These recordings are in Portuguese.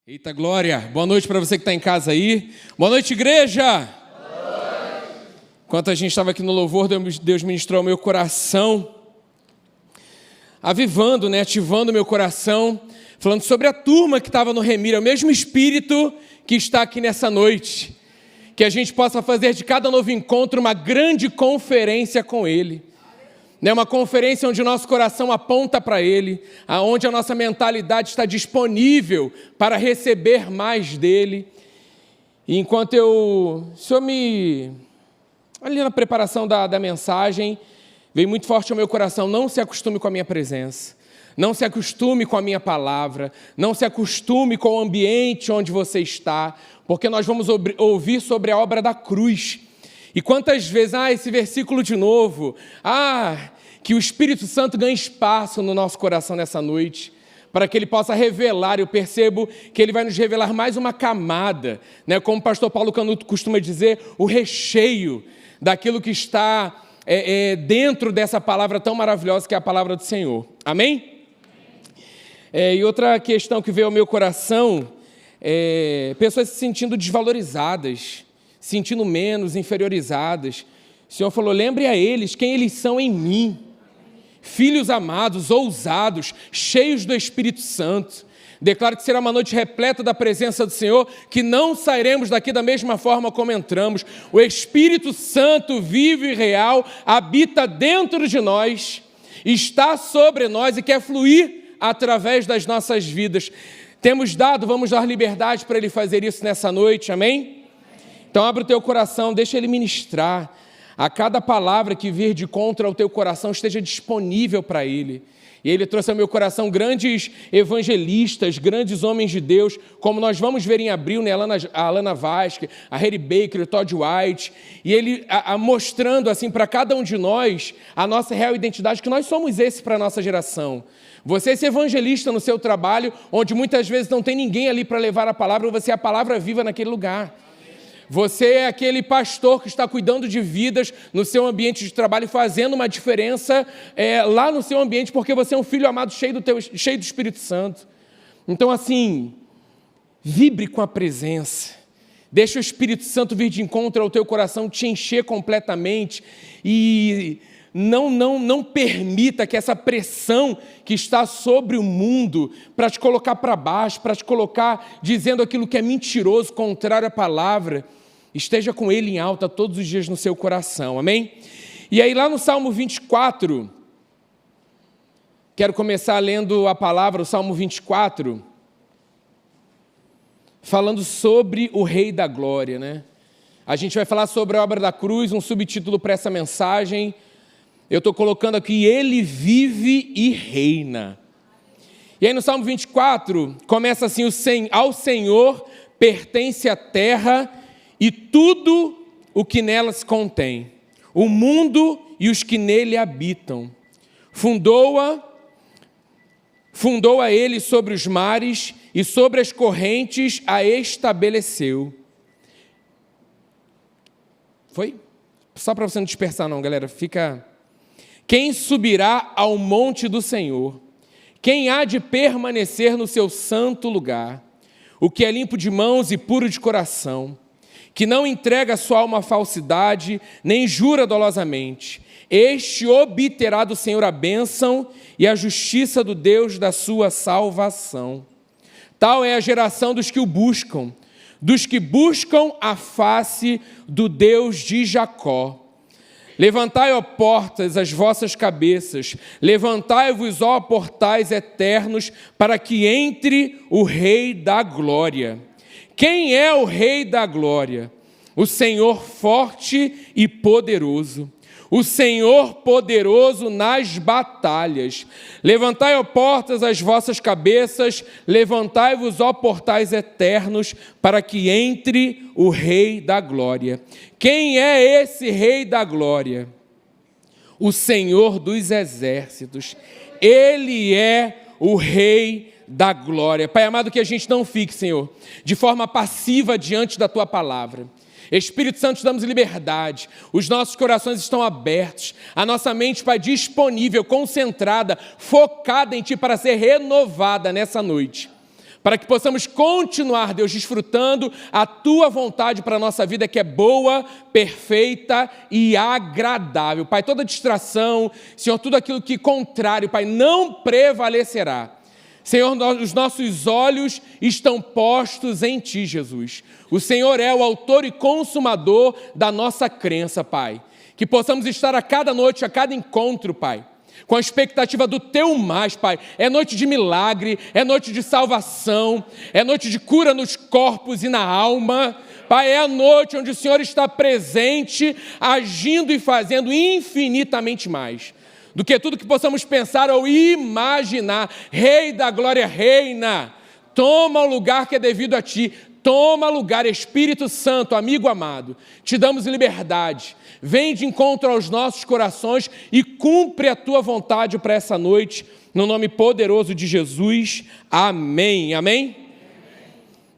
Eita glória! Boa noite para você que está em casa aí. Boa noite, igreja! Boa noite. Enquanto a gente estava aqui no louvor, Deus ministrou ao meu coração, avivando, ativando meu coração, falando sobre a turma que estava no Remira, o mesmo Espírito que está aqui nessa noite. Que a gente possa fazer de cada novo encontro uma grande conferência com Ele. Uma conferência onde o nosso coração aponta para Ele, onde a nossa mentalidade está disponível para receber mais dEle. E enquanto o Senhor ali na preparação da mensagem, veio muito forte ao meu coração: não se acostume com a minha presença, não se acostume com a minha palavra, não se acostume com o ambiente onde você está, porque nós vamos ouvir sobre a obra da cruz. E quantas vezes, esse versículo de novo, que o Espírito Santo ganhe espaço no nosso coração nessa noite, para que Ele possa revelar. Eu percebo que Ele vai nos revelar mais uma camada, como o pastor Paulo Canuto costuma dizer, o recheio daquilo que está dentro dessa palavra tão maravilhosa que é a palavra do Senhor. Amém? E outra questão que veio ao meu coração, pessoas se sentindo desvalorizadas, sentindo menos, inferiorizadas. O Senhor falou: lembre a eles quem eles são em mim, filhos amados, ousados, cheios do Espírito Santo. Declaro que será uma noite repleta da presença do Senhor, que não sairemos daqui da mesma forma como entramos. O Espírito Santo vivo e real habita dentro de nós, está sobre nós e quer fluir através das nossas vidas. Vamos dar liberdade para Ele fazer isso nessa noite, amém? Então abre o teu coração, deixa Ele ministrar. A cada palavra que vir de contra ao teu coração esteja disponível para Ele. E Ele trouxe ao meu coração grandes evangelistas, grandes homens de Deus, como nós vamos ver em abril, a Alana Vasque, a Harry Baker, o Todd White, e Ele mostrando assim para cada um de nós a nossa real identidade, que nós somos esse para a nossa geração. Você é esse evangelista no seu trabalho, onde muitas vezes não tem ninguém ali para levar a palavra, você é a palavra viva naquele lugar. Você é aquele pastor que está cuidando de vidas no seu ambiente de trabalho, fazendo uma diferença lá no seu ambiente, porque você é um filho amado cheio do Espírito Santo. Então, assim, vibre com a presença. Deixa o Espírito Santo vir de encontro ao teu coração, te encher completamente e não permita que essa pressão que está sobre o mundo para te colocar para baixo, para te colocar dizendo aquilo que é mentiroso, contrário à palavra, esteja com Ele em alta todos os dias no seu coração, amém? E aí lá no Salmo 24, quero começar lendo a palavra, o Salmo 24, falando sobre o Rei da Glória, A gente vai falar sobre a obra da cruz, um subtítulo para essa mensagem. Eu estou colocando aqui: Ele vive e reina. E aí no Salmo 24, começa assim: ao Senhor pertence a terra e tudo o que nela se contém, o mundo e os que nele habitam. Fundou-a Ele sobre os mares e sobre as correntes a estabeleceu. Foi? Só para você não dispersar não, galera. Quem subirá ao monte do Senhor? Quem há de permanecer no seu santo lugar? O que é limpo de mãos e puro de coração, que não entrega sua alma à falsidade, nem jura dolosamente. Este obterá do Senhor a bênção e a justiça do Deus da sua salvação. Tal é a geração dos que o buscam, dos que buscam a face do Deus de Jacó. Levantai, ó portas, as vossas cabeças, levantai-vos, ó portais eternos, para que entre o Rei da Glória. Quem é o Rei da Glória? O Senhor forte e poderoso, o Senhor poderoso nas batalhas. Levantai, ó portas, as vossas cabeças, levantai-vos, ó portais eternos, para que entre o Rei da Glória. Quem é esse Rei da Glória? O Senhor dos exércitos. Ele é o Rei da Glória. Pai amado, que a gente não fique, Senhor, de forma passiva diante da Tua palavra. Espírito Santo, te damos liberdade, os nossos corações estão abertos, a nossa mente, Pai, disponível, concentrada, focada em Ti para ser renovada nessa noite. para que possamos continuar, Deus, desfrutando a Tua vontade para a nossa vida, que é boa, perfeita e agradável. Pai, toda distração, Senhor, tudo aquilo que é contrário, Pai, não prevalecerá. Senhor, os nossos olhos estão postos em Ti, Jesus. O Senhor é o autor e consumador da nossa crença, Pai. Que possamos estar a cada noite, a cada encontro, Pai, com a expectativa do Teu mais, Pai. É noite de milagre, é noite de salvação, é noite de cura nos corpos e na alma. Pai, é a noite onde o Senhor está presente, agindo e fazendo infinitamente mais do que tudo que possamos pensar ou imaginar. Rei da glória, reina, toma o lugar que é devido a Ti. Toma lugar, Espírito Santo, amigo amado. Te damos liberdade. Vem de encontro aos nossos corações e cumpre a Tua vontade para essa noite, no nome poderoso de Jesus. Amém. Amém?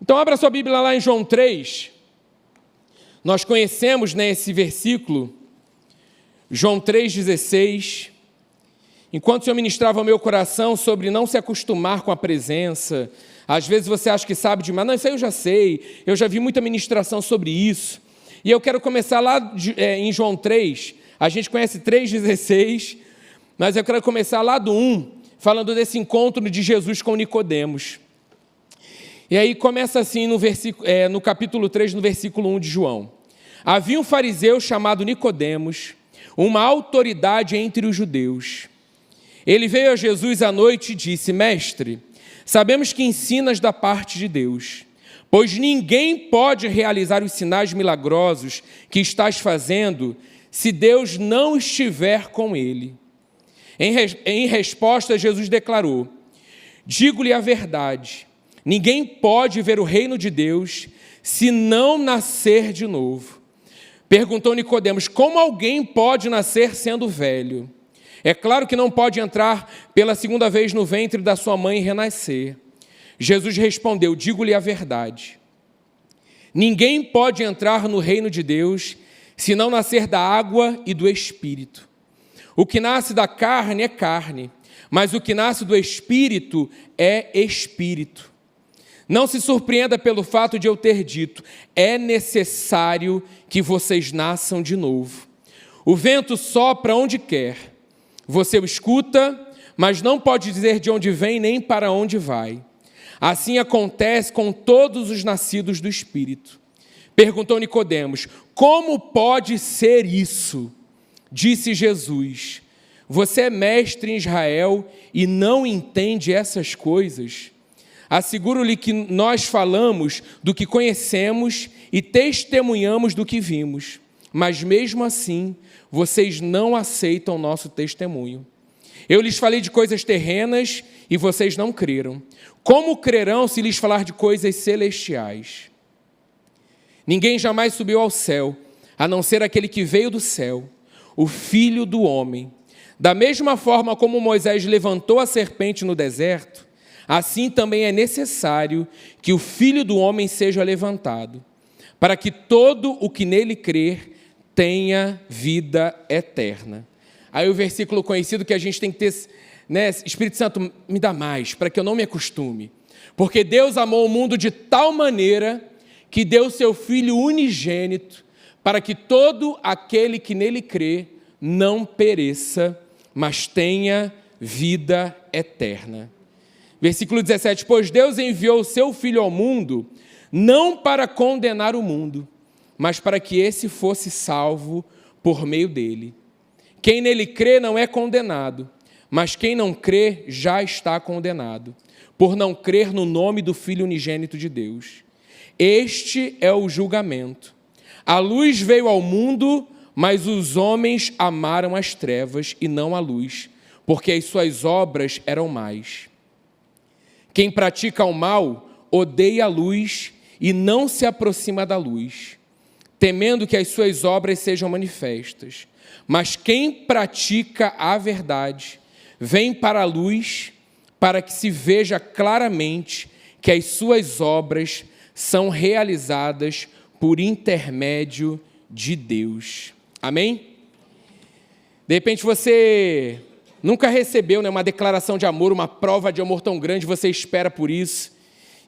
Então, abra sua Bíblia lá em João 3. Nós conhecemos, esse versículo, João 3,16. Enquanto o Senhor ministrava ao meu coração sobre não se acostumar com a presença, às vezes você acha que sabe demais. Não, isso aí eu já sei, eu já vi muita ministração sobre isso. E eu quero começar lá em João 3, a gente conhece 3,16, mas eu quero começar lá do 1, falando desse encontro de Jesus com Nicodemos. E aí começa assim no capítulo 3, no versículo 1 de João. Havia um fariseu chamado Nicodemos, uma autoridade entre os judeus. Ele veio a Jesus à noite e disse: Mestre, sabemos que ensinas da parte de Deus, pois ninguém pode realizar os sinais milagrosos que estás fazendo se Deus não estiver com ele. Em resposta, Jesus declarou: digo-lhe a verdade, ninguém pode ver o reino de Deus se não nascer de novo. Perguntou Nicodemos: como alguém pode nascer sendo velho? É claro que não pode entrar pela segunda vez no ventre da sua mãe e renascer. Jesus respondeu: digo-lhe a verdade. Ninguém pode entrar no reino de Deus se não nascer da água e do Espírito. O que nasce da carne é carne, mas o que nasce do Espírito é Espírito. Não se surpreenda pelo fato de eu ter dito: é necessário que vocês nasçam de novo. O vento sopra onde quer. Você o escuta, mas não pode dizer de onde vem nem para onde vai. Assim acontece com todos os nascidos do Espírito. Perguntou Nicodemos: como pode ser isso? Disse Jesus: você é mestre em Israel e não entende essas coisas? Asseguro-lhe que nós falamos do que conhecemos e testemunhamos do que vimos, mas mesmo assim vocês não aceitam o nosso testemunho. Eu lhes falei de coisas terrenas e vocês não creram. Como crerão se lhes falar de coisas celestiais? Ninguém jamais subiu ao céu, a não ser aquele que veio do céu, o Filho do Homem. Da mesma forma como Moisés levantou a serpente no deserto, assim também é necessário que o Filho do Homem seja levantado, para que todo o que nele crer tenha vida eterna. Aí o versículo conhecido que a gente tem que ter, Espírito Santo, me dá mais, para que eu não me acostume. Porque Deus amou o mundo de tal maneira que deu seu Filho unigênito, para que todo aquele que nele crê não pereça, mas tenha vida eterna. Versículo 17, pois Deus enviou o seu Filho ao mundo, não para condenar o mundo, mas para que esse fosse salvo por meio dele. Quem nele crê não é condenado, mas quem não crê já está condenado, por não crer no nome do Filho unigênito de Deus. Este é o julgamento. A luz veio ao mundo, mas os homens amaram as trevas e não a luz, porque as suas obras eram más. Quem pratica o mal odeia a luz e não se aproxima da luz, temendo que as suas obras sejam manifestas. Mas quem pratica a verdade vem para a luz, para que se veja claramente que as suas obras são realizadas por intermédio de Deus. Amém? De repente você nunca recebeu uma declaração de amor, uma prova de amor tão grande, você espera por isso.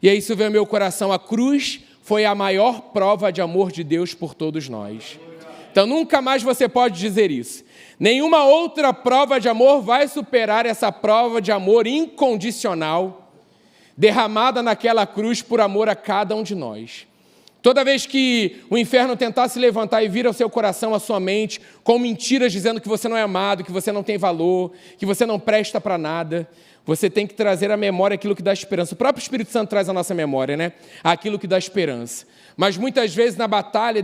E aí isso veio ao meu coração, a cruz foi a maior prova de amor de Deus por todos nós. Então nunca mais você pode dizer isso. Nenhuma outra prova de amor vai superar essa prova de amor incondicional, derramada naquela cruz por amor a cada um de nós. Toda vez que o inferno tentar se levantar e vir ao seu coração, à sua mente, com mentiras dizendo que você não é amado, que você não tem valor, que você não presta para nada, você tem que trazer à memória aquilo que dá esperança. O próprio Espírito Santo traz à nossa memória, né? Aquilo que dá esperança. Mas muitas vezes na batalha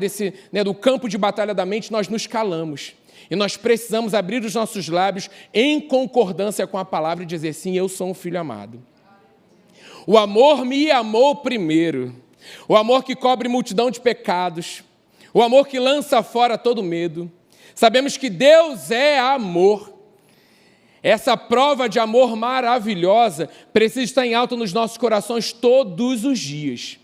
do campo de batalha da mente, nós nos calamos. E nós precisamos abrir os nossos lábios em concordância com a palavra e dizer, sim, eu sou um filho amado. O amor me amou primeiro. O amor que cobre multidão de pecados. O amor que lança fora todo medo. Sabemos que Deus é amor. Essa prova de amor maravilhosa precisa estar em alta nos nossos corações todos os dias.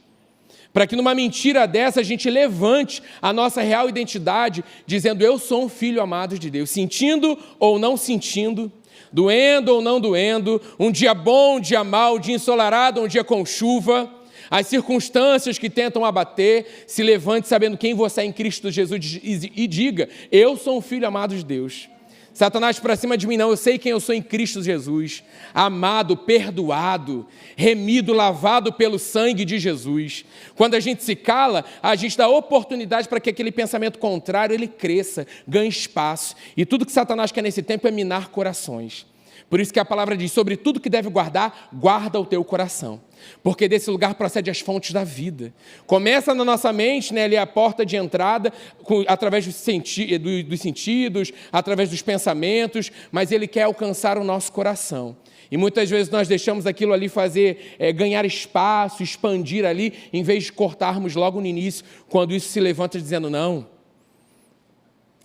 Para que numa mentira dessa a gente levante a nossa real identidade, dizendo, eu sou um filho amado de Deus, sentindo ou não sentindo, doendo ou não doendo, um dia bom, um dia mau, um dia ensolarado, um dia com chuva, as circunstâncias que tentam abater, se levante sabendo quem você é em Cristo Jesus e diga, eu sou um filho amado de Deus. Satanás para cima de mim não, eu sei quem eu sou em Cristo Jesus, amado, perdoado, remido, lavado pelo sangue de Jesus. Quando a gente se cala, a gente dá oportunidade para que aquele pensamento contrário ele cresça, ganhe espaço. E tudo que Satanás quer nesse tempo é minar corações. Por isso que a palavra diz, sobre tudo que deve guardar, guarda o teu coração. Porque desse lugar procede as fontes da vida. Começa na nossa mente, né, ali a porta de entrada, através dos sentidos, através dos pensamentos, mas ele quer alcançar o nosso coração. E muitas vezes nós deixamos aquilo ali ganhar espaço, expandir ali, em vez de cortarmos logo no início, quando isso se levanta dizendo, não,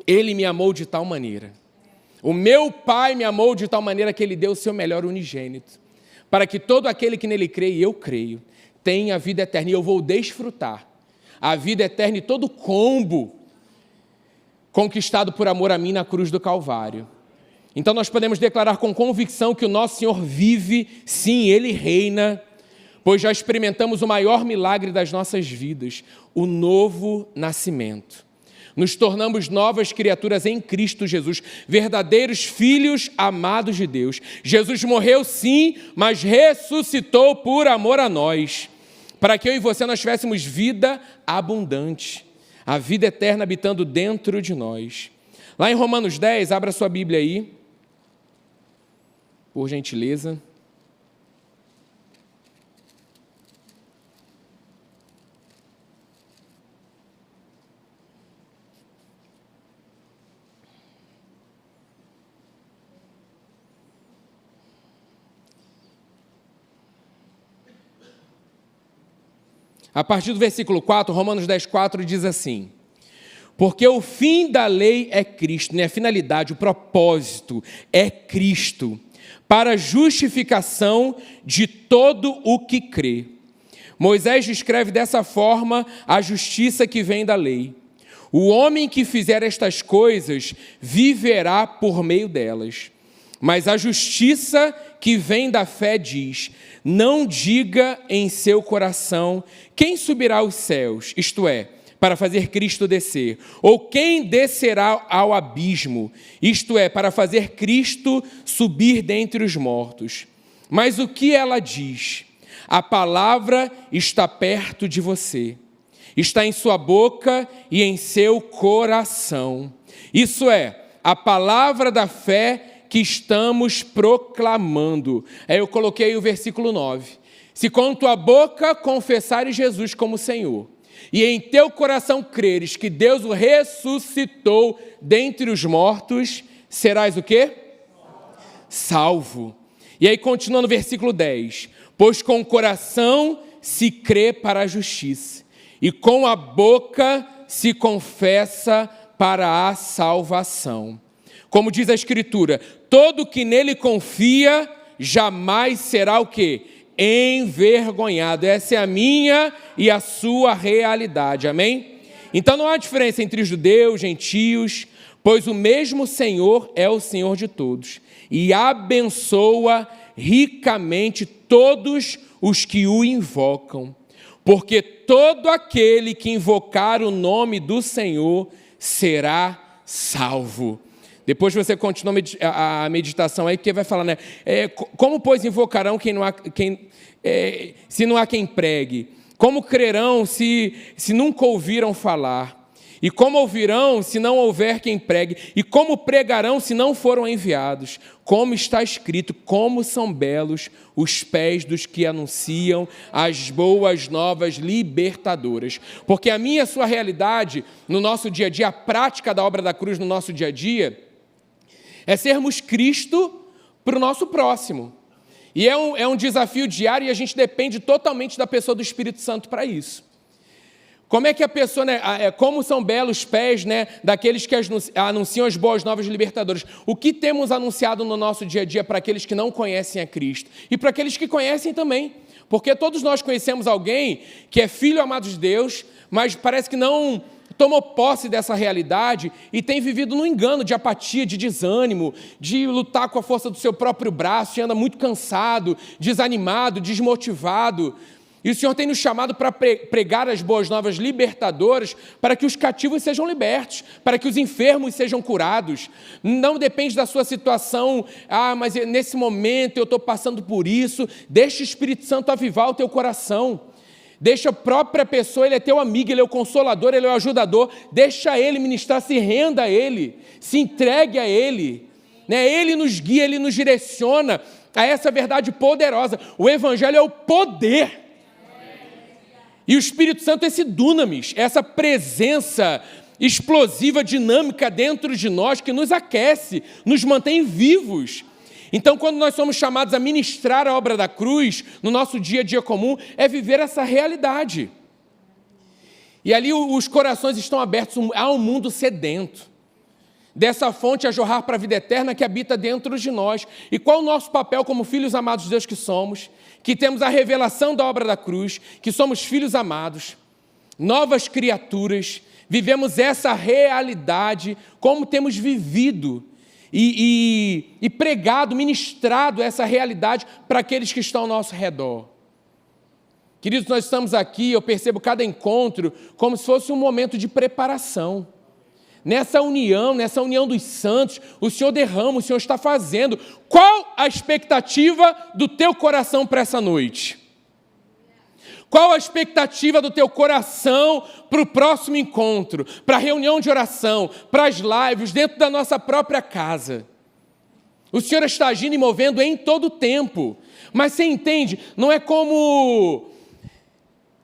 ele me amou de tal maneira. O meu Pai me amou de tal maneira que ele deu o seu melhor unigênito, para que todo aquele que nele crê, e eu creio, tenha a vida eterna, e eu vou desfrutar a vida eterna e todo o combo conquistado por amor a mim na cruz do Calvário. Então nós podemos declarar com convicção que o nosso Senhor vive, sim, Ele reina, pois já experimentamos o maior milagre das nossas vidas, o novo nascimento. Nos tornamos novas criaturas em Cristo Jesus, verdadeiros filhos amados de Deus. Jesus morreu sim, mas ressuscitou por amor a nós, para que eu e você nós tivéssemos vida abundante, a vida eterna habitando dentro de nós. Lá em Romanos 10, abra sua Bíblia aí, por gentileza. A partir do versículo 4, Romanos 10, 4 diz assim, porque o fim da lei é Cristo, né? A finalidade, o propósito é Cristo, para a justificação de todo o que crê. Moisés descreve dessa forma a justiça que vem da lei. O homem que fizer estas coisas viverá por meio delas. Mas a justiça que vem da fé diz, não diga em seu coração, quem subirá aos céus, isto é, para fazer Cristo descer, ou quem descerá ao abismo, isto é, para fazer Cristo subir dentre os mortos. Mas o que ela diz? A palavra está perto de você, está em sua boca e em seu coração. Isso é, a palavra da fé que estamos proclamando. Aí eu coloquei o versículo 9. Se com tua boca confessares Jesus como Senhor, e em teu coração creres que Deus o ressuscitou dentre os mortos, serás o quê? Salvo. E aí continua no versículo 10. Pois com o coração se crê para a justiça, e com a boca se confessa para a salvação. Como diz a Escritura, todo que nele confia jamais será o quê? Envergonhado. Essa é a minha e a sua realidade, amém? Então não há diferença entre judeus, gentios, pois o mesmo Senhor é o Senhor de todos e abençoa ricamente todos os que o invocam, porque todo aquele que invocar o nome do Senhor será salvo. Depois você continua a meditação aí, que vai falar, né? Como, pois, invocarão se não há quem pregue? Como crerão se nunca ouviram falar? E como ouvirão se não houver quem pregue? E como pregarão se não foram enviados? Como está escrito, como são belos os pés dos que anunciam as boas novas libertadoras. Porque a minha e a sua realidade, no nosso dia a dia, a prática da obra da cruz no nosso dia a dia, é sermos Cristo para o nosso próximo. E é um desafio diário e a gente depende totalmente da pessoa do Espírito Santo para isso. Como é que a pessoa, né, como são belos os pés, né, daqueles que anunciam as boas novas libertadoras? O que temos anunciado no nosso dia a dia para aqueles que não conhecem a Cristo? E para aqueles que conhecem também. Porque todos nós conhecemos alguém que é filho amado de Deus, mas parece que não tomou posse dessa realidade e tem vivido no engano de apatia, de desânimo, de lutar com a força do seu próprio braço, e anda muito cansado, desanimado, desmotivado. E o Senhor tem nos chamado para pregar as boas novas libertadoras, para que os cativos sejam libertos, para que os enfermos sejam curados. Não depende da sua situação, mas nesse momento eu estou passando por isso. Deixa o Espírito Santo avivar o teu coração. Deixa a própria pessoa, ele é teu amigo, ele é o consolador, ele é o ajudador. Deixa ele ministrar, se renda a ele, se entregue a ele. Ele nos guia, ele nos direciona a essa verdade poderosa. O Evangelho é o poder. E o Espírito Santo é esse dunamis, essa presença explosiva, dinâmica dentro de nós que nos aquece, nos mantém vivos. Então, quando nós somos chamados a ministrar a obra da cruz no nosso dia a dia comum, é viver essa realidade. E ali os corações estão abertos a um mundo sedento, dessa fonte a jorrar para a vida eterna que habita dentro de nós. E qual o nosso papel como filhos amados de Deus que somos? Que temos a revelação da obra da cruz, que somos filhos amados, novas criaturas, vivemos essa realidade, como temos vivido e pregado, ministrado essa realidade para aqueles que estão ao nosso redor. Queridos, nós estamos aqui, eu percebo cada encontro como se fosse um momento de preparação. Nessa união dos santos, o Senhor derrama, o Senhor está fazendo. Qual a expectativa do teu coração para essa noite? Qual a expectativa do teu coração para o próximo encontro, para a reunião de oração, para as lives, dentro da nossa própria casa? O Senhor está agindo e movendo em todo o tempo. Mas você entende, não é como...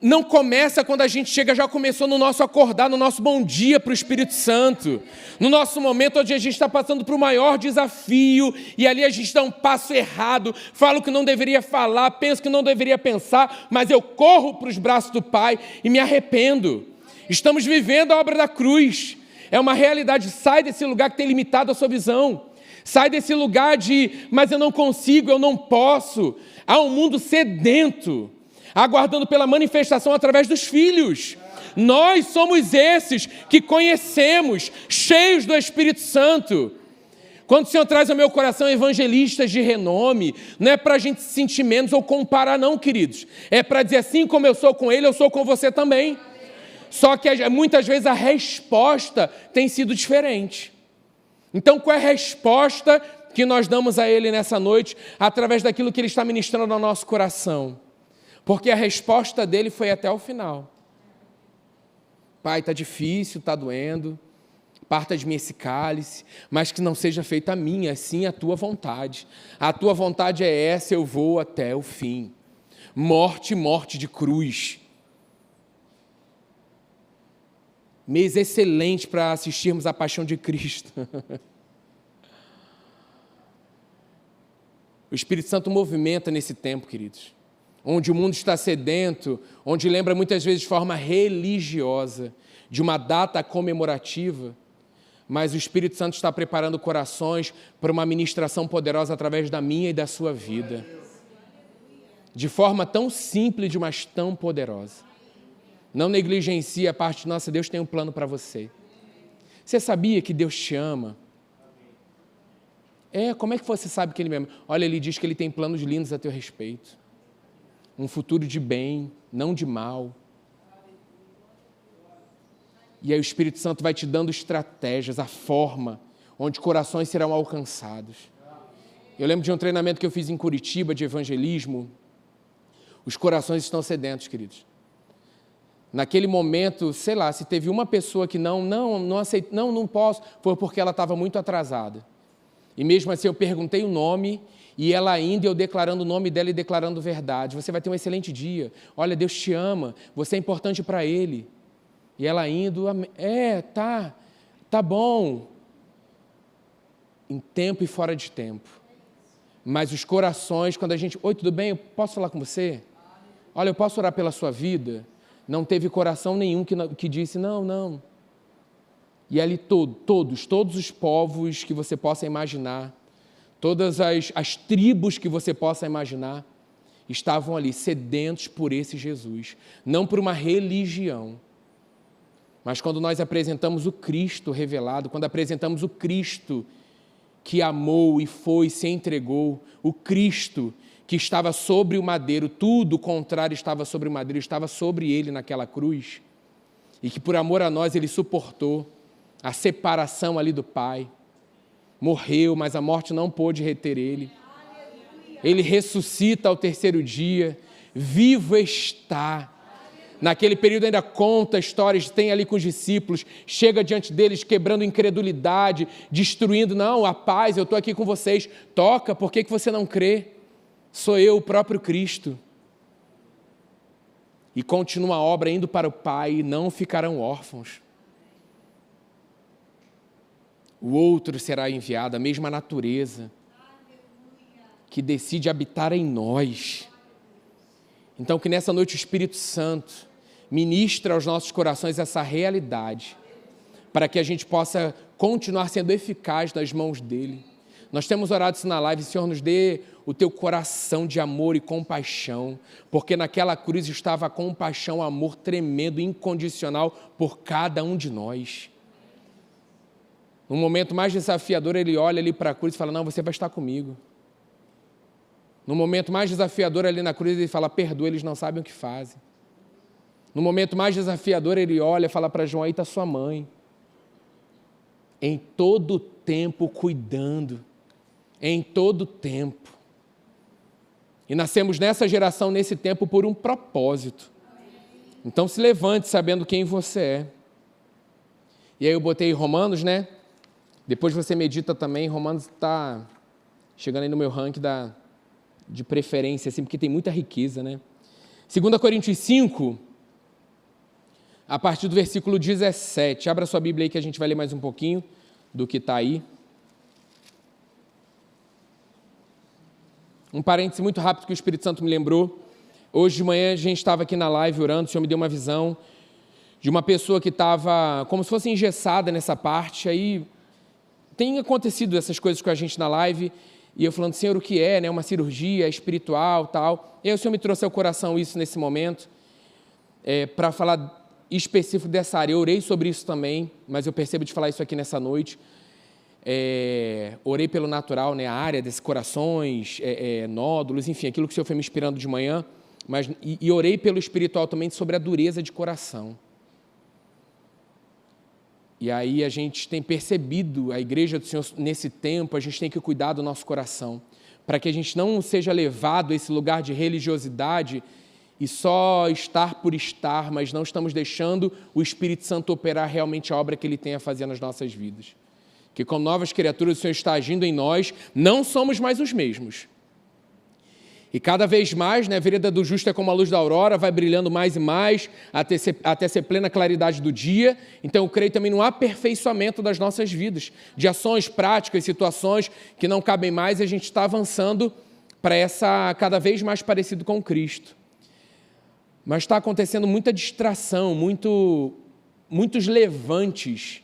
Não começa quando a gente chega, já começou no nosso acordar, no nosso bom dia para o Espírito Santo. No nosso momento onde a gente está passando por um maior desafio, e ali a gente dá um passo errado, falo que não deveria falar, penso que não deveria pensar, mas eu corro para os braços do Pai e me arrependo. Estamos vivendo a obra da cruz. É uma realidade, sai desse lugar que tem limitado a sua visão. Sai desse lugar mas eu não consigo, eu não posso. Há um mundo sedento, aguardando pela manifestação através dos filhos. Nós somos esses que conhecemos, cheios do Espírito Santo. Quando o Senhor traz ao meu coração evangelistas de renome, não é para a gente se sentir menos ou comparar não, queridos. É para dizer, assim como eu sou com ele, eu sou com você também. Só que muitas vezes a resposta tem sido diferente. Então, qual é a resposta que nós damos a ele nessa noite, através daquilo que ele está ministrando ao nosso coração? Porque a resposta dele foi até o final. Pai, está difícil, está doendo, parta de mim esse cálice, mas que não seja feita a minha, sim a tua vontade. A tua vontade é essa, eu vou até o fim. Morte, morte de cruz. Mês excelente para assistirmos a paixão de Cristo. O Espírito Santo movimenta nesse tempo, queridos. Onde o mundo está sedento, onde lembra muitas vezes de forma religiosa, de uma data comemorativa, mas o Espírito Santo está preparando corações para uma ministração poderosa através da minha e da sua vida. De forma tão simples, mas tão poderosa. Não negligencie a parte nossa, Deus tem um plano para você. Você sabia que Deus te ama? Como é que você sabe que Ele me ama? Olha, Ele diz que Ele tem planos lindos a teu respeito. um futuro de bem, não de mal. E aí o Espírito Santo vai te dando estratégias, a forma onde corações serão alcançados. Eu lembro de um treinamento que eu fiz em Curitiba de evangelismo. Os corações estão sedentos, queridos. Naquele momento, sei lá, se teve uma pessoa que não aceitou, não posso, foi porque ela estava muito atrasada. E mesmo assim eu perguntei o nome, e ela indo, eu declarando o nome dela e declarando verdade. Você vai ter um excelente dia. Olha, Deus te ama, você é importante para Ele. E ela indo, tá bom. Em tempo e fora de tempo. Mas os corações, quando a gente... Oi, tudo bem? Eu posso falar com você? Olha, eu posso orar pela sua vida? Não teve coração nenhum que disse, não. E ali todos os povos que você possa imaginar, todas as tribos que você possa imaginar, estavam ali sedentos por esse Jesus. Não por uma religião, mas quando nós apresentamos o Cristo revelado, quando apresentamos o Cristo que amou e foi, se entregou, o Cristo que estava sobre o madeiro, tudo o contrário estava sobre o madeiro, estava sobre ele naquela cruz, e que por amor a nós ele suportou a separação ali do Pai, morreu, mas a morte não pôde reter ele. Ele ressuscita ao terceiro dia, vivo está. Naquele período ainda conta histórias, tem ali com os discípulos, chega diante deles quebrando incredulidade, destruindo, não, a paz, eu estou aqui com vocês, toca, por que você não crê? Sou eu, o próprio Cristo. E continua a obra indo para o Pai, e não ficarão órfãos. O outro será enviado, a mesma natureza, que decide habitar em nós. Então, que nessa noite o Espírito Santo ministra aos nossos corações essa realidade, para que a gente possa continuar sendo eficaz nas mãos dEle. Nós temos orado isso na live, Senhor, nos dê o teu coração de amor e compaixão, porque naquela cruz estava a compaixão, amor tremendo, incondicional por cada um de nós. No momento mais desafiador, ele olha ali para a cruz e fala, não, você vai estar comigo. No momento mais desafiador ali na cruz, ele fala, perdoa, eles não sabem o que fazem. No momento mais desafiador, ele olha e fala para João, aí está sua mãe. Em todo tempo cuidando, em todo tempo. E nascemos nessa geração, nesse tempo, por um propósito. Então se levante sabendo quem você é. E aí eu botei Romanos, né? Depois você medita também, Romanos está chegando aí no meu ranking de preferência, assim, porque tem muita riqueza, né? 2 Coríntios 5, a partir do versículo 17. Abra sua Bíblia aí que a gente vai ler mais um pouquinho do que está aí. Um parêntese muito rápido que o Espírito Santo me lembrou. Hoje de manhã a gente estava aqui na live orando, o Senhor me deu uma visão de uma pessoa que estava como se fosse engessada nessa parte. Aí tem acontecido essas coisas com a gente na live, e eu falando, Senhor, o que é, né? Uma cirurgia espiritual, tal. E aí o Senhor me trouxe ao coração isso nesse momento, para falar específico dessa área. Eu orei sobre isso também, mas eu percebo de falar isso aqui nessa noite. Orei pelo natural, né? A área desses corações, nódulos, enfim, aquilo que o Senhor foi me inspirando de manhã, mas, e orei pelo espiritual também sobre a dureza de coração. E aí a gente tem percebido, a igreja do Senhor nesse tempo, a gente tem que cuidar do nosso coração, para que a gente não seja levado a esse lugar de religiosidade e só estar por estar, mas não estamos deixando o Espírito Santo operar realmente a obra que Ele tem a fazer nas nossas vidas. Que como novas criaturas o Senhor está agindo em nós, não somos mais os mesmos. E cada vez mais, né, a vereda do justo é como a luz da aurora, vai brilhando mais e mais, até ser plena claridade do dia. Então eu creio também no aperfeiçoamento das nossas vidas, de ações práticas, situações que não cabem mais, e a gente está avançando para essa cada vez mais parecido com Cristo. Mas está acontecendo muita distração, muitos levantes.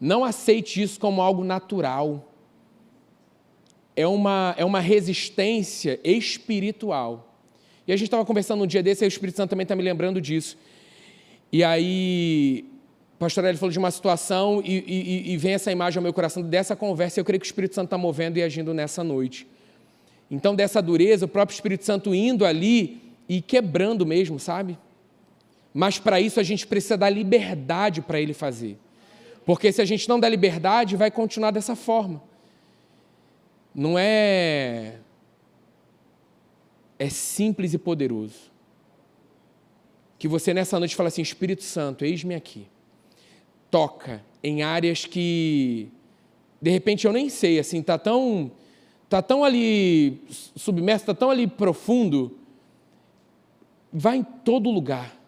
Não aceite isso como algo natural. É uma resistência espiritual. E a gente estava conversando um dia desse, e o Espírito Santo também está me lembrando disso. E aí, o pastor Hélio falou de uma situação e vem essa imagem ao meu coração dessa conversa, e eu creio que o Espírito Santo está movendo e agindo nessa noite. Então, dessa dureza, o próprio Espírito Santo indo ali e quebrando mesmo, sabe? Mas para isso a gente precisa dar liberdade para Ele fazer. Porque se a gente não der liberdade, vai continuar dessa forma. Não é... É simples e poderoso. Que você nessa noite fala assim, Espírito Santo, eis-me aqui. Toca em áreas que, de repente, eu nem sei, assim, tá tão ali submerso, tá tão ali profundo. Vai em todo lugar.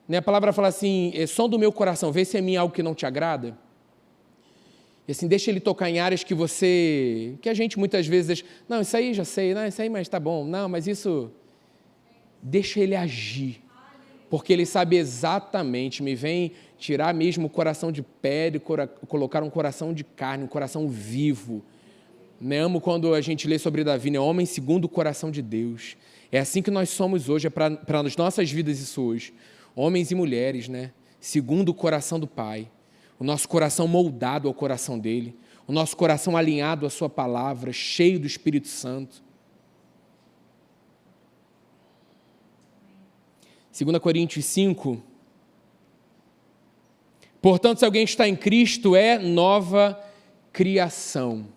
A palavra fala assim, som do meu coração, vê se é mim algo que não te agrada. E assim, deixa Ele tocar em áreas que a gente muitas vezes, não, isso aí já sei, não, isso aí, mas tá bom, não, mas isso, deixa Ele agir. Porque Ele sabe exatamente, me vem tirar mesmo o coração de pedra e colocar um coração de carne, um coração vivo. Amo quando a gente lê sobre Davi, né? Homem segundo o coração de Deus. É assim que nós somos hoje, é para as nossas vidas isso hoje. Homens e mulheres, né? Segundo o coração do Pai. O nosso coração moldado ao coração dele. O nosso coração alinhado à sua palavra, cheio do Espírito Santo. 2 Coríntios 5. Portanto, se alguém está em Cristo, é nova criação.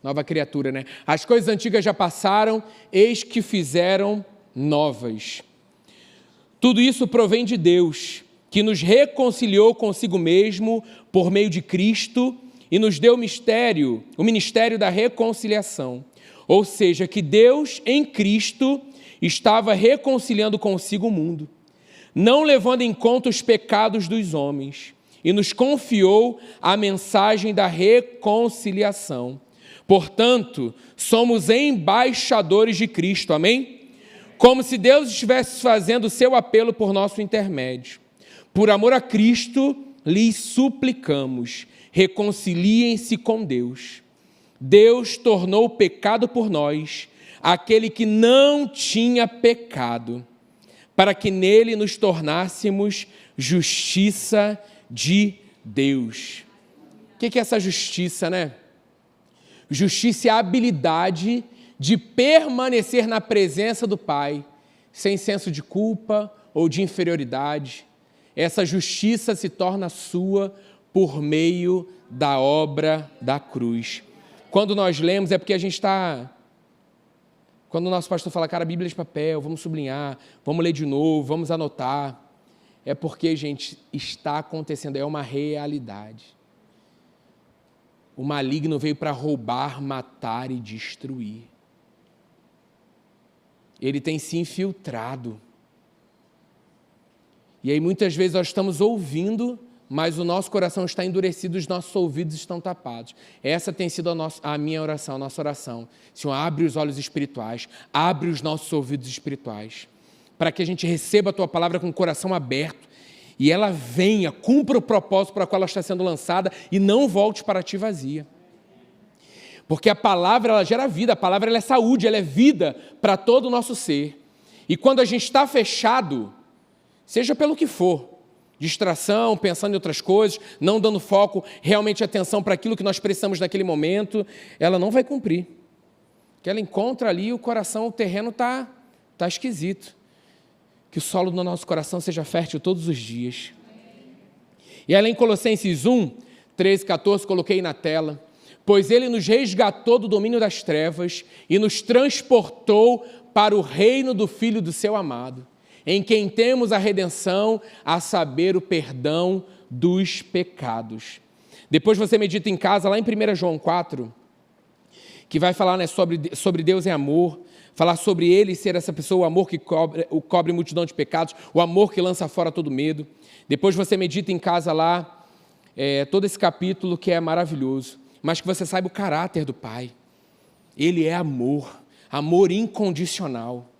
Nova criatura, né? As coisas antigas já passaram, eis que fizeram novas. Tudo isso provém de Deus, que nos reconciliou consigo mesmo por meio de Cristo e nos deu o ministério da reconciliação. Ou seja, que Deus em Cristo estava reconciliando consigo o mundo, não levando em conta os pecados dos homens, e nos confiou a mensagem da reconciliação. Portanto, somos embaixadores de Cristo, amém? Como se Deus estivesse fazendo o seu apelo por nosso intermédio. Por amor a Cristo, lhes suplicamos, reconciliem-se com Deus. Deus tornou pecado por nós, aquele que não tinha pecado, para que nele nos tornássemos justiça de Deus. O que é essa justiça, né? Justiça é a habilidade de permanecer na presença do Pai, sem senso de culpa ou de inferioridade. Essa justiça se torna sua por meio da obra da cruz. Quando nós lemos, é porque a gente está... Quando o nosso pastor fala, cara, Bíblia de papel, vamos sublinhar, vamos ler de novo, vamos anotar. É porque, gente, está acontecendo, é uma realidade. O maligno veio para roubar, matar e destruir. Ele tem se infiltrado. E aí muitas vezes nós estamos ouvindo, mas o nosso coração está endurecido, os nossos ouvidos estão tapados. Essa tem sido a minha oração, a nossa oração. Senhor, abre os olhos espirituais, abre os nossos ouvidos espirituais, para que a gente receba a Tua palavra com o coração aberto, e ela venha, cumpra o propósito para o qual ela está sendo lançada, e não volte para Ti vazia. Porque a palavra, ela gera vida, a palavra ela é saúde, ela é vida para todo o nosso ser. E quando a gente está fechado, seja pelo que for, distração, pensando em outras coisas, não dando foco, realmente atenção para aquilo que nós precisamos naquele momento, ela não vai cumprir. Que ela encontra ali o coração, o terreno está esquisito. Que o solo do nosso coração seja fértil todos os dias. E ela em Colossenses 1, 13, 14, coloquei na tela. Pois Ele nos resgatou do domínio das trevas e nos transportou para o reino do Filho do Seu amado, em quem temos a redenção, a saber, o perdão dos pecados. Depois você medita em casa, lá em 1 João 4, que vai falar, né, sobre Deus é amor, falar sobre Ele ser essa pessoa, o amor que cobre multidão de pecados, o amor que lança fora todo medo. Depois você medita em casa lá, todo esse capítulo que é maravilhoso, mas que você saiba o caráter do Pai. Ele é amor, amor incondicional.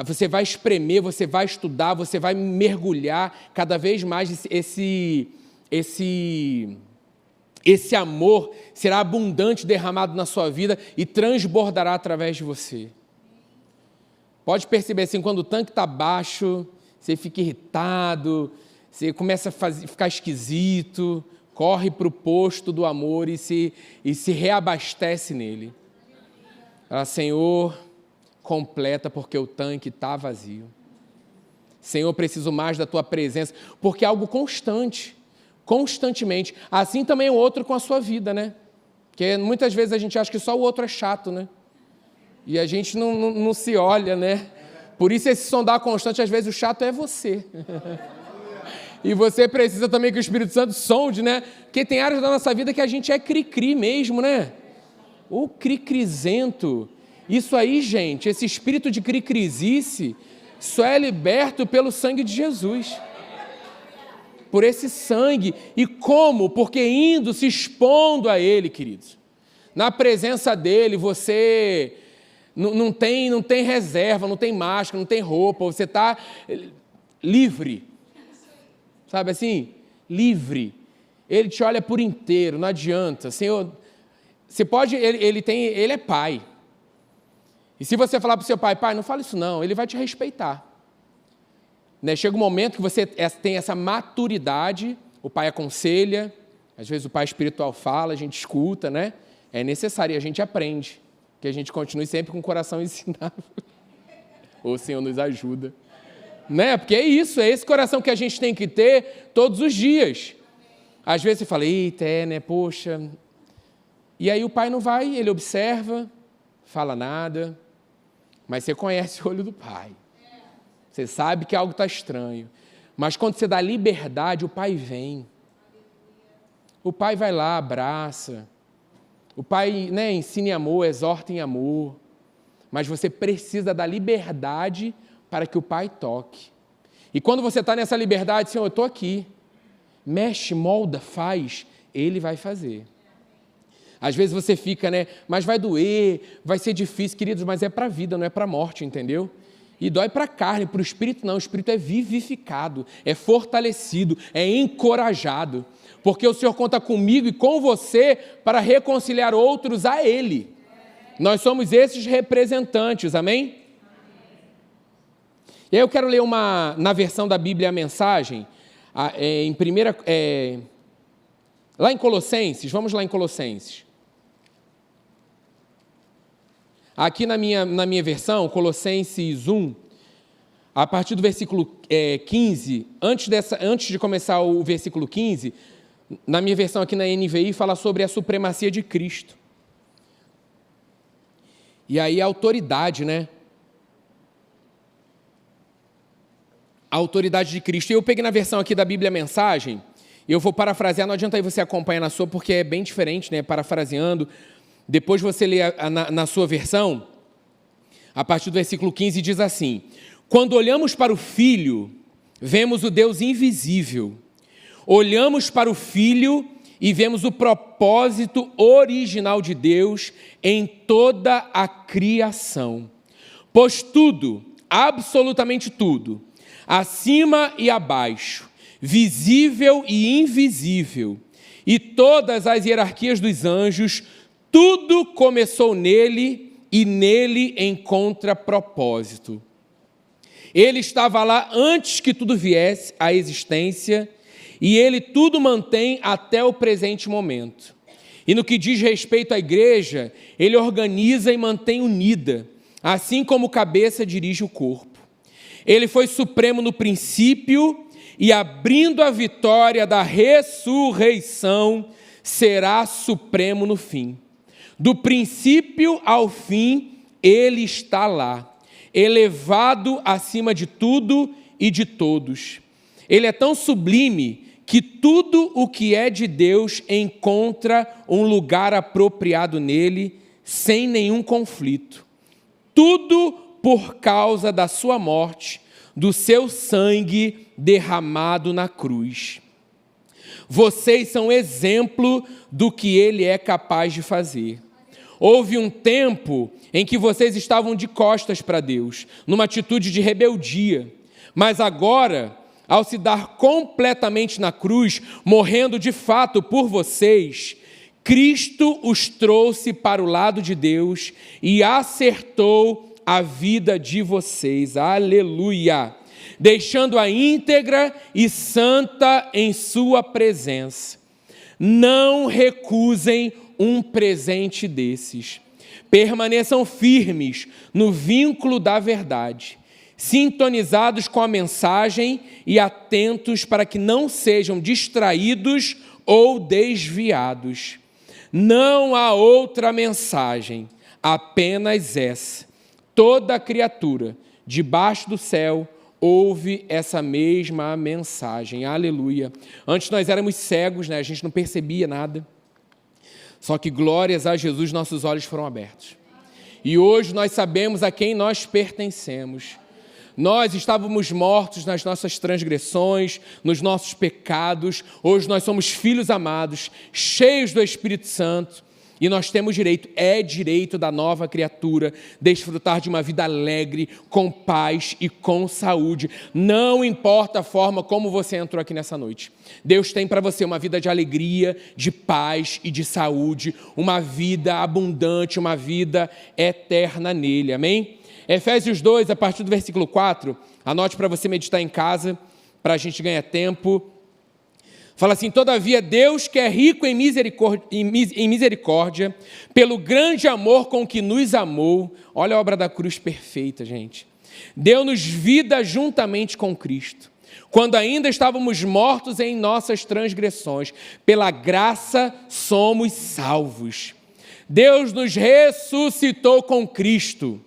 Você vai espremer, você vai estudar, você vai mergulhar cada vez mais esse amor será abundante derramado na sua vida e transbordará através de você. Pode perceber assim, quando o tanque está baixo, você fica irritado, você começa a ficar esquisito, corre para o posto do amor e se reabastece nele. Fala, Senhor, completa, porque o tanque está vazio. Senhor, eu preciso mais da tua presença, porque é algo constante, constantemente. Assim também o outro com a sua vida, né? Porque muitas vezes a gente acha que só o outro é chato, né? E a gente não se olha, né? Por isso esse sondar constante, às vezes o chato é você. E você precisa também que o Espírito Santo sonde, né? Porque tem áreas da nossa vida que a gente é cri-cri mesmo, né? O cri-crizento. Isso aí, gente, esse espírito de cri-crizice só é liberto pelo sangue de Jesus. Por esse sangue. E como? Porque indo, se expondo a Ele, queridos. Na presença dEle, você não tem reserva, não tem máscara, não tem roupa, você está livre. Sabe assim? Livre. Ele te olha por inteiro, não adianta. Senhor, você pode, ele é pai. E se você falar para o seu pai, pai, não fala isso não, ele vai te respeitar. Né? Chega um momento que você tem essa maturidade, o pai aconselha, às vezes o pai espiritual fala, a gente escuta, né? É necessário e a gente aprende, que a gente continue sempre com o coração ensinável. O Senhor nos ajuda. Né? Porque é isso, é esse coração que a gente tem que ter todos os dias. Às vezes você fala, eita, né, poxa. E aí o pai não vai, ele observa, fala nada, mas você conhece o olho do pai. Você sabe que algo está estranho. Mas quando você dá liberdade, o pai vem. O pai vai lá, abraça. O pai, né, ensina em amor, exorta em amor. Mas você precisa da liberdade para que o pai toque. E quando você está nessa liberdade, Senhor, eu estou aqui. Mexe, molda, faz. Ele vai fazer. Às vezes você fica, né? Mas vai doer, vai ser difícil, queridos, mas é para a vida, não é para a morte, entendeu? E dói para a carne, para o espírito não. O espírito é vivificado, é fortalecido, é encorajado. Porque o Senhor conta comigo e com você para reconciliar outros a Ele. Nós somos esses representantes, amém? E aí eu quero ler na versão da Bíblia a mensagem, lá em Colossenses, vamos lá em Colossenses. Aqui na minha versão, Colossenses 1, a partir do versículo 15, antes de começar o versículo 15, na minha versão aqui na NVI, fala sobre a supremacia de Cristo. E aí a autoridade, né? A autoridade de Cristo. E eu peguei na versão aqui da Bíblia Mensagem, e eu vou parafrasear, não adianta aí você acompanhar na sua, porque é bem diferente, né? Parafraseando. Depois você lê na sua versão, a partir do versículo 15, diz assim: quando olhamos para o Filho, vemos o Deus invisível. Olhamos para o Filho e vemos o propósito original de Deus em toda a criação. Pois tudo, absolutamente tudo, acima e abaixo, visível e invisível, e todas as hierarquias dos anjos, tudo começou nele e nele encontra propósito. Ele estava lá antes que tudo viesse à existência e ele tudo mantém até o presente momento. E no que diz respeito à igreja, ele organiza e mantém unida, assim como o cabeça dirige o corpo. Ele foi supremo no princípio e, abrindo a vitória da ressurreição, será supremo no fim. Do princípio ao fim, ele está lá, elevado acima de tudo e de todos. Ele é tão sublime que tudo o que é de Deus encontra um lugar apropriado nele, sem nenhum conflito. Tudo por causa da sua morte, do seu sangue derramado na cruz. Vocês são exemplo do que ele é capaz de fazer. Houve um tempo em que vocês estavam de costas para Deus, numa atitude de rebeldia. Mas agora, ao se dar completamente na cruz, morrendo de fato por vocês, Cristo os trouxe para o lado de Deus e acertou a vida de vocês. Aleluia! Deixando-a íntegra e santa em sua presença. Não recusem um presente desses. permaneçam firmes no vínculo da verdade, sintonizados com a mensagem e atentos para que não sejam distraídos ou desviados. Não há outra mensagem, apenas essa. Toda criatura debaixo do céu ouve essa mesma mensagem. Aleluia. Antes nós éramos cegos, né? A gente não percebia nada. Só que glórias a Jesus, nossos olhos foram abertos. E hoje nós sabemos a quem nós pertencemos. Nós estávamos mortos nas nossas transgressões, nos nossos pecados. Hoje nós somos filhos amados, cheios do Espírito Santo. E nós temos direito, é direito da nova criatura, desfrutar de uma vida alegre, com paz e com saúde. Não importa a forma como você entrou aqui nessa noite. Deus tem para você uma vida de alegria, de paz e de saúde, uma vida abundante, uma vida eterna nele. Amém? Efésios 2, a partir do versículo 4, anote para você meditar em casa, para a gente ganhar tempo. Fala assim: todavia Deus, que é rico em misericórdia, pelo grande amor com que nos amou, olha a obra da cruz perfeita, gente, deu-nos vida juntamente com Cristo, quando ainda estávamos mortos em nossas transgressões, pela graça somos salvos. Deus nos ressuscitou com Cristo,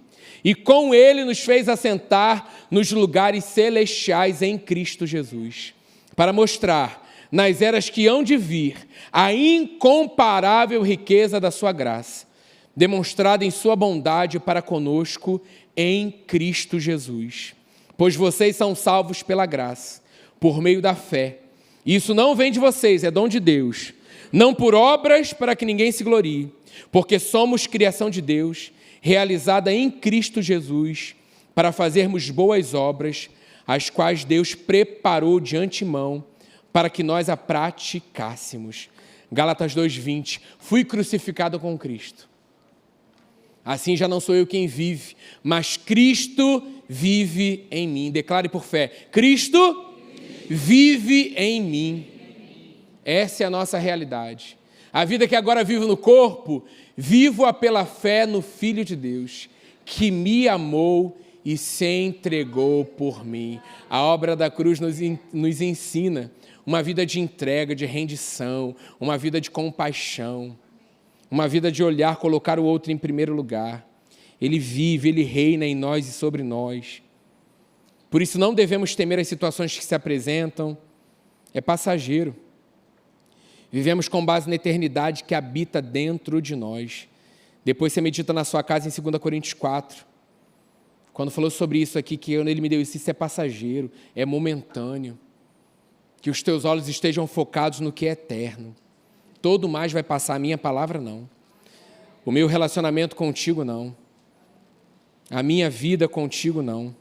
e com Ele nos fez assentar nos lugares celestiais em Cristo Jesus, para mostrar nas eras que hão de vir, a incomparável riqueza da sua graça, demonstrada em sua bondade para conosco em Cristo Jesus. Pois vocês são salvos pela graça, por meio da fé. Isso não vem de vocês, é dom de Deus. Não por obras para que ninguém se glorie, porque somos criação de Deus, realizada em Cristo Jesus, para fazermos boas obras, as quais Deus preparou de antemão, para que nós a praticássemos. Gálatas 2:20, fui crucificado com Cristo. Assim já não sou eu quem vive, mas Cristo vive em mim. Declare por fé: Cristo vive em mim. Essa é a nossa realidade. A vida que agora vivo no corpo, vivo-a pela fé no Filho de Deus, que me amou e se entregou por mim. A obra da cruz nos ensina uma vida de entrega, de rendição, uma vida de compaixão, uma vida de olhar, colocar o outro em primeiro lugar. Ele vive, Ele reina em nós e sobre nós. Por isso não devemos temer as situações que se apresentam. É passageiro. Vivemos com base na eternidade que habita dentro de nós. Depois você medita na sua casa em 2 Coríntios 4. Quando falou sobre isso aqui, que Ele me deu isso é passageiro, é momentâneo. Que os teus olhos estejam focados no que é eterno. Todo mais vai passar, a minha palavra não. O meu relacionamento contigo não. A minha vida contigo não.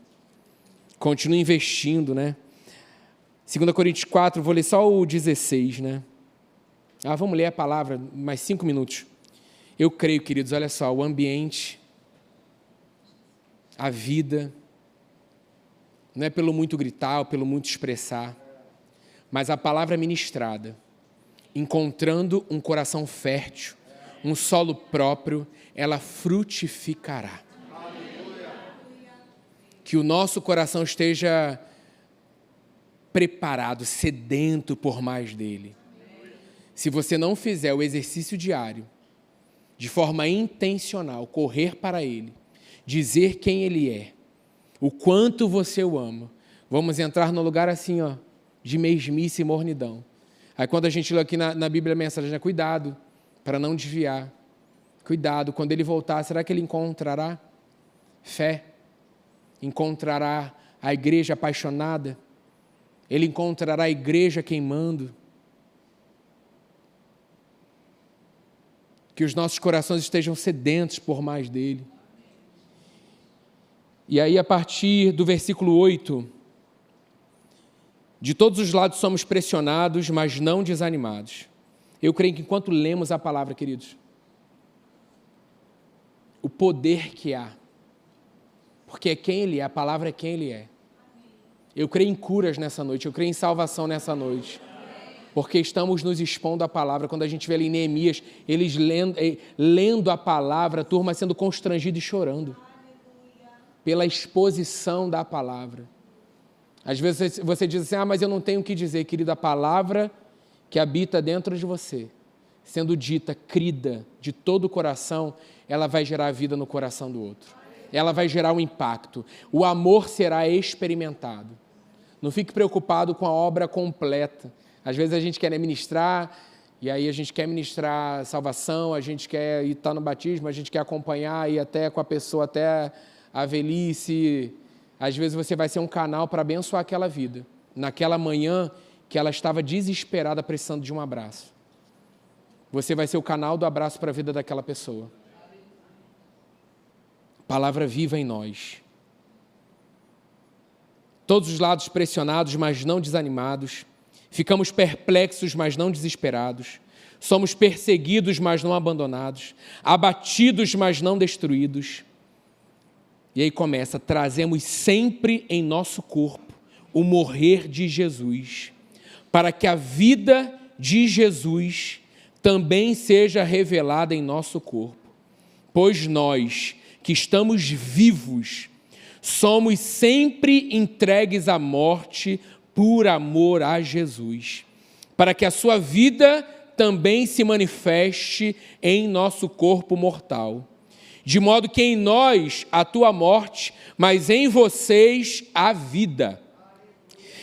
Continue investindo, né? 2 Coríntios 4, vou ler só o 16, né? Vamos ler a palavra, mais 5 minutos. Eu creio, queridos, olha só, o ambiente, a vida, não é pelo muito gritar, ou pelo muito expressar, mas a palavra ministrada, encontrando um coração fértil, um solo próprio, ela frutificará. Que o nosso coração esteja preparado, sedento por mais dele. Se você não fizer o exercício diário, de forma intencional, correr para ele, dizer quem ele é, o quanto você o ama, vamos entrar num lugar assim, ó, de mesmice e mornidão. Aí quando a gente lê aqui na Bíblia a mensagem, né? Cuidado, para não desviar. Cuidado, quando ele voltar, será que ele encontrará fé? Encontrará a igreja apaixonada? Ele encontrará a igreja queimando? Que os nossos corações estejam sedentos por mais dele. E aí, a partir do versículo 8, de todos os lados somos pressionados, mas não desanimados. Eu creio que enquanto lemos a palavra, queridos, o poder que há, porque é quem ele é, a palavra é quem ele é. Eu creio em curas nessa noite, eu creio em salvação nessa noite. porque estamos nos expondo à palavra. Quando a gente vê ali em Neemias, eles lendo a palavra, a turma sendo constrangida e chorando pela exposição da palavra. Às vezes você diz assim, mas eu não tenho o que dizer, querido. A palavra que habita dentro de você, sendo dita, crida de todo o coração, ela vai gerar vida no coração do outro. Ela vai gerar um impacto. O amor será experimentado. Não fique preocupado com a obra completa. Às vezes a gente quer ministrar, e aí a gente quer ministrar salvação, a gente quer estar no batismo, a gente quer acompanhar, ir até com a pessoa até a velhice. Às vezes você vai ser um canal para abençoar aquela vida. Naquela manhã que ela estava desesperada, precisando de um abraço. Você vai ser o canal do abraço para a vida daquela pessoa. Palavra viva em nós. Todos os lados pressionados, mas não desanimados. Ficamos perplexos, mas não desesperados. Somos perseguidos, mas não abandonados. Abatidos, mas não destruídos. E aí começa, trazemos sempre em nosso corpo o morrer de Jesus, para que a vida de Jesus também seja revelada em nosso corpo. Pois nós, que estamos vivos, somos sempre entregues à morte por amor a Jesus, para que a sua vida também se manifeste em nosso corpo mortal. De modo que em nós atua a morte, mas em vocês a vida.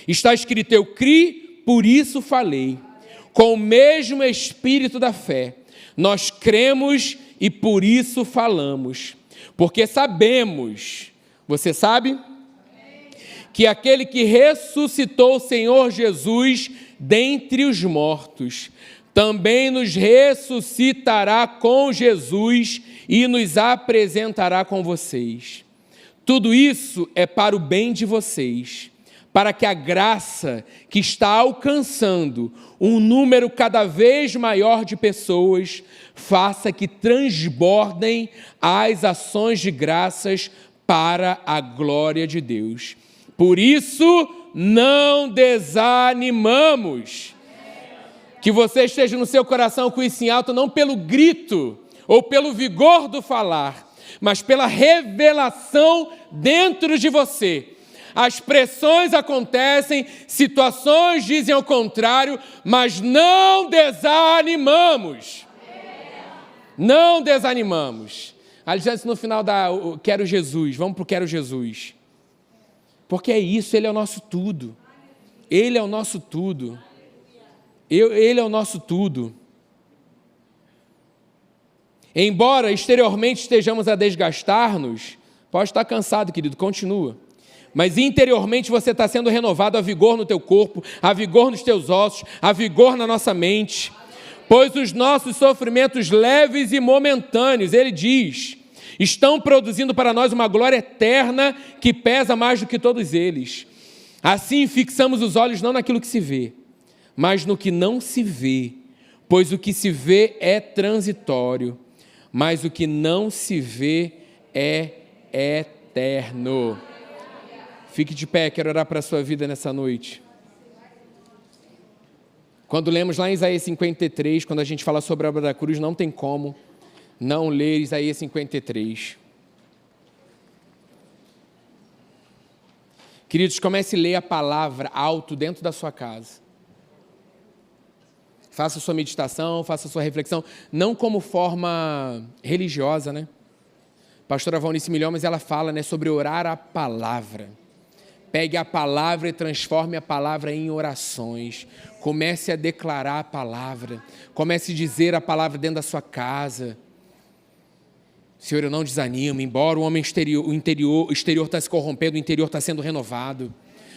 Está escrito, eu criei, por isso falei. Com o mesmo espírito da fé, nós cremos e por isso falamos. Porque sabemos, você sabe? Que aquele que ressuscitou o Senhor Jesus dentre os mortos, também nos ressuscitará com Jesus e nos apresentará com vocês. Tudo isso é para o bem de vocês, para que a graça que está alcançando um número cada vez maior de pessoas faça que transbordem as ações de graças para a glória de Deus. Por isso, não desanimamos. Que você esteja no seu coração com isso em alto, não pelo grito ou pelo vigor do falar, mas pela revelação dentro de você. As pressões acontecem, situações dizem ao contrário, mas não desanimamos. Não desanimamos. Aliás, no final da Quero Jesus, vamos para o Quero Jesus. Porque é isso, Ele é o nosso tudo. Ele é o nosso tudo. Ele é o nosso tudo. Embora exteriormente estejamos a desgastar-nos, pode estar cansado, querido, continua. Mas interiormente você está sendo renovado a vigor no teu corpo, a vigor nos teus ossos, a vigor na nossa mente. Pois os nossos sofrimentos leves e momentâneos, ele diz, estão produzindo para nós uma glória eterna que pesa mais do que todos eles. Assim fixamos os olhos não naquilo que se vê, mas no que não se vê, pois o que se vê é transitório, mas o que não se vê é eterno. Fique de pé, quero orar para a sua vida nessa noite. Quando lemos lá em Isaías 53, quando a gente fala sobre a obra da cruz, não tem como não ler Isaías 53. Queridos, comece a ler a palavra alto dentro da sua casa. Faça a sua meditação, faça a sua reflexão, não como forma religiosa, né? A pastora Valnice Milhomes, ela fala, sobre orar a palavra. Pegue a palavra e transforme a palavra em orações. Comece a declarar a palavra. Comece a dizer a palavra dentro da sua casa. Senhor, eu não desanimo, embora o exterior está se corrompendo, o interior está sendo renovado.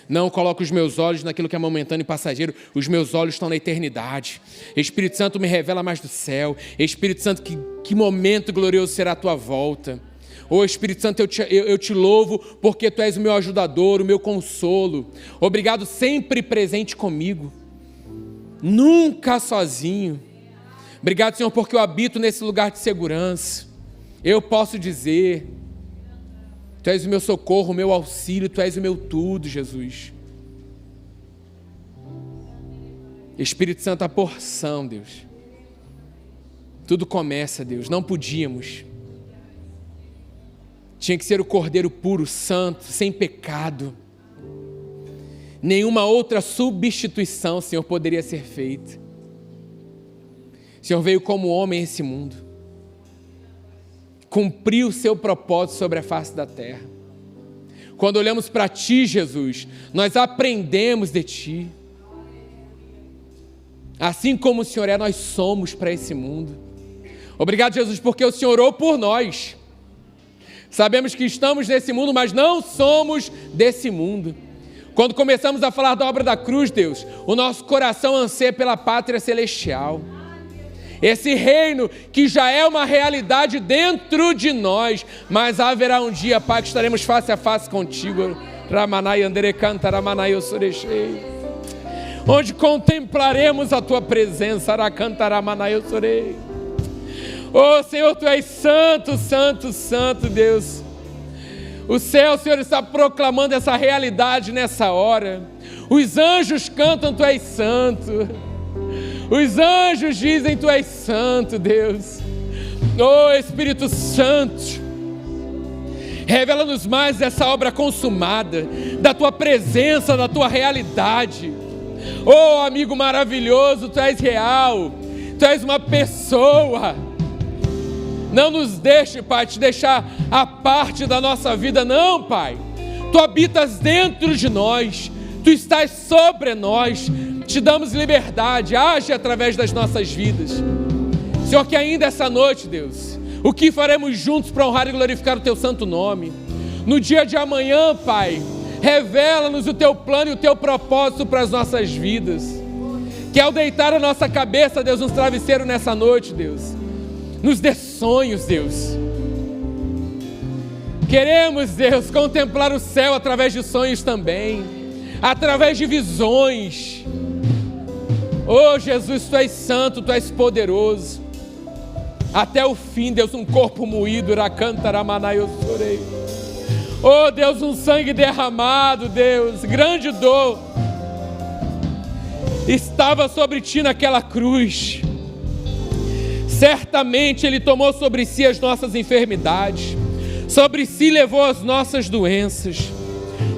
Não coloco os meus olhos naquilo que é momentâneo e passageiro, os meus olhos estão na eternidade. Espírito Santo, me revela mais do céu. Espírito Santo, que momento glorioso será a tua volta. Espírito Santo, eu te louvo porque Tu és o meu ajudador, o meu consolo. Obrigado, sempre presente comigo, nunca sozinho. Obrigado, Senhor, porque eu habito nesse lugar de segurança. Eu posso dizer, Tu és o meu socorro, o meu auxílio, Tu és o meu tudo, Jesus. Espírito Santo, a porção, Deus. Tudo começa, Deus, não podíamos. Tinha que ser o Cordeiro puro, santo, sem pecado. Nenhuma outra substituição, Senhor, poderia ser feita. O Senhor veio como homem a esse mundo. Cumpriu o seu propósito sobre a face da terra. Quando olhamos para Ti, Jesus, nós aprendemos de Ti. Assim como o Senhor é, nós somos para esse mundo. Obrigado, Jesus, porque o Senhor orou por nós. Sabemos que estamos nesse mundo, mas não somos desse mundo. Quando começamos a falar da obra da cruz, Deus, o nosso coração anseia pela pátria celestial. Esse reino que já é uma realidade dentro de nós, mas haverá um dia, Pai, que estaremos face a face contigo. Ramanai andere canta, ramanai eu sorechei. Onde contemplaremos a Tua presença. Aracanta, ramanai eu sorei. Oh, Senhor, Tu és santo, santo, santo, Deus. O céu, Senhor, está proclamando essa realidade nessa hora. Os anjos cantam, Tu és santo. Os anjos dizem, Tu és santo, Deus. Oh, Espírito Santo, revela-nos mais essa obra consumada, da Tua presença, da Tua realidade. Oh, amigo maravilhoso, Tu és real. Tu és uma pessoa. Não nos deixe, Pai, te deixar a parte da nossa vida, não, Pai. Tu habitas dentro de nós, Tu estás sobre nós, te damos liberdade, age através das nossas vidas. Senhor, que ainda essa noite, Deus, o que faremos juntos para honrar e glorificar o Teu santo nome? No dia de amanhã, Pai, revela-nos o Teu plano e o Teu propósito para as nossas vidas. Que ao deitar a nossa cabeça, Deus, nos travesseiro nessa noite, Deus, nos dê sonhos, Deus. Queremos, Deus, contemplar o céu através de sonhos também, através de visões. Oh, Jesus, Tu és santo, Tu és poderoso. Até o fim, Deus, um corpo moído, Iracantaramana eu chorei. Oh, Deus, um sangue derramado, Deus, grande dor estava sobre Ti naquela cruz. Certamente Ele tomou sobre si as nossas enfermidades, sobre si levou as nossas doenças.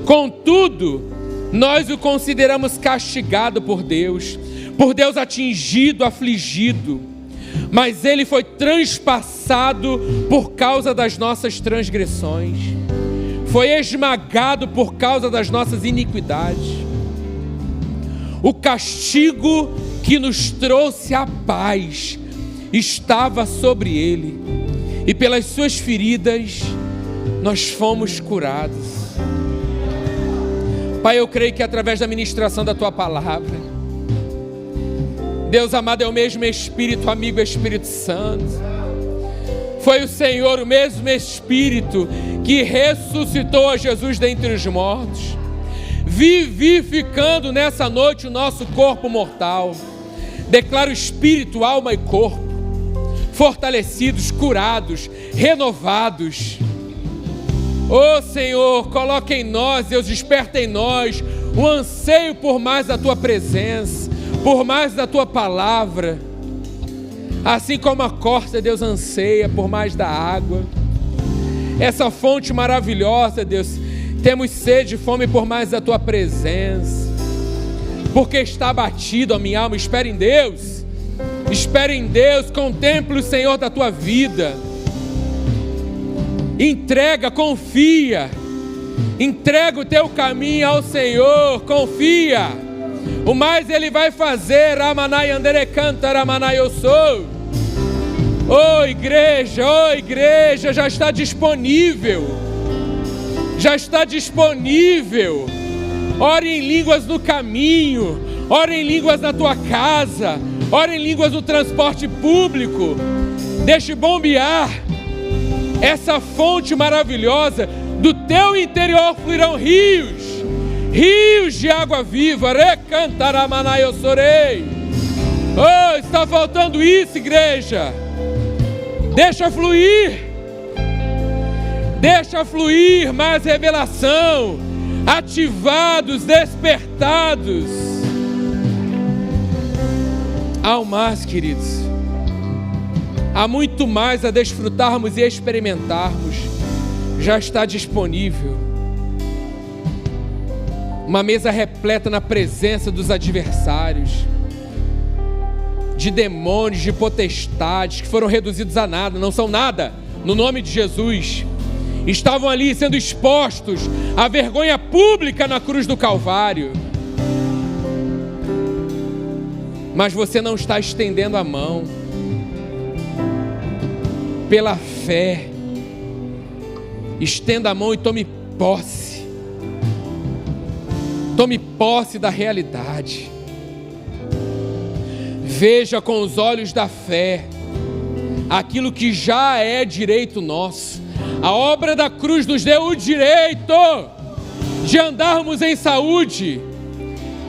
Contudo, nós o consideramos castigado por Deus atingido, afligido. Mas Ele foi transpassado por causa das nossas transgressões, foi esmagado por causa das nossas iniquidades. O castigo que nos trouxe a paz estava sobre Ele, e pelas Suas feridas nós fomos curados. Pai, eu creio que através da ministração da Tua palavra, Deus amado, é o mesmo Espírito, amigo Espírito Santo. Foi o Senhor, o mesmo Espírito que ressuscitou a Jesus dentre os mortos, vivificando nessa noite o nosso corpo mortal. Declaro espírito, alma e corpo fortalecidos, curados, renovados. Oh Senhor, coloca em nós, Deus, desperta em nós o anseio por mais da Tua presença, por mais da Tua palavra. Assim como a corça, Deus, anseia por mais da água. Essa fonte maravilhosa, Deus, temos sede e fome por mais da Tua presença. Porque está abatido a minha alma, espere em Deus. Espere em Deus, contemple o Senhor da tua vida. Entrega, confia. Entrega o teu caminho ao Senhor, confia. O mais Ele vai fazer. Ramanai andere canta, ramanai eu sou. Oh igreja, já está disponível. Já está disponível. Ore em línguas no caminho. Ore em línguas na tua casa. Ore em línguas no transporte público. Deixe bombear essa fonte maravilhosa. Do teu interior fluirão rios, rios de água viva. Recantaramanai eu sorei. Oh, está faltando isso, igreja. Deixa fluir. Deixa fluir mais revelação. Ativados, despertados. Há o mais, queridos. Há muito mais a desfrutarmos e experimentarmos. Já está disponível. Uma mesa repleta na presença dos adversários, de demônios, de potestades que foram reduzidos a nada, não são nada, no nome de Jesus. Estavam ali sendo expostos à vergonha pública na cruz do Calvário. Mas você não está estendendo a mão. Pela fé, estenda a mão e tome posse. Tome posse da realidade. Veja com os olhos da fé aquilo que já é direito nosso. A obra da cruz nos deu o direito de andarmos em saúde,